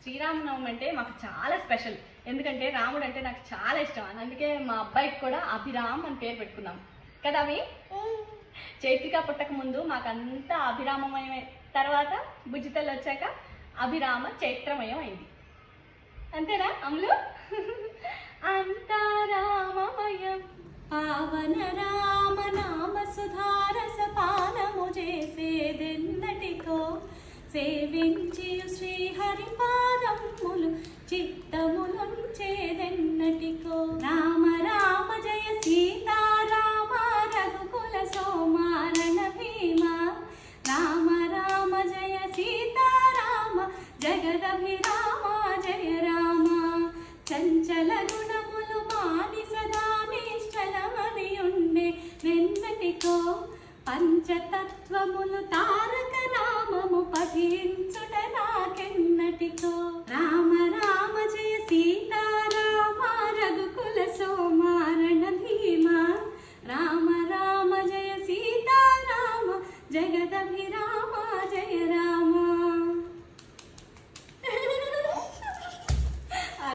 శ్రీరామనవమి అంటే మాకు చాలా స్పెషల్. ఎందుకంటే రాముడు అంటే నాకు చాలా ఇష్టం. అందుకే మా అబ్బాయికి కూడా అభిరామ్ అని పేరు పెట్టుకున్నాం కదా. అవి చైత్రిక పుట్టక ముందు మాకంతా అభిరామమయమే. తర్వాత బుజ్జితల్లి వచ్చాక అభిరామ చైత్రమయం అయింది. అంతేనా అమ్ములు? అంతా రామమయం పావన రామ నామ సుధారస పానము చేసేదెన్నటికో సేవించి శ్రీహరి పాదములు చిత్తములుంచేదెన్నటికో. రామ రామ జయ సీతారామ రఘుకుల సోమారణ భీమ. రామ రామ జయ సీతారామ జగదభిరామ జయ రామ. చంచల గుణములు మాని సదా నిశ్చలమని ఉండే వెన్నటికో. పంచతత్వములు తారక నామము పఠించుట నాకెన్నటికో. రామ రామ జయ సీ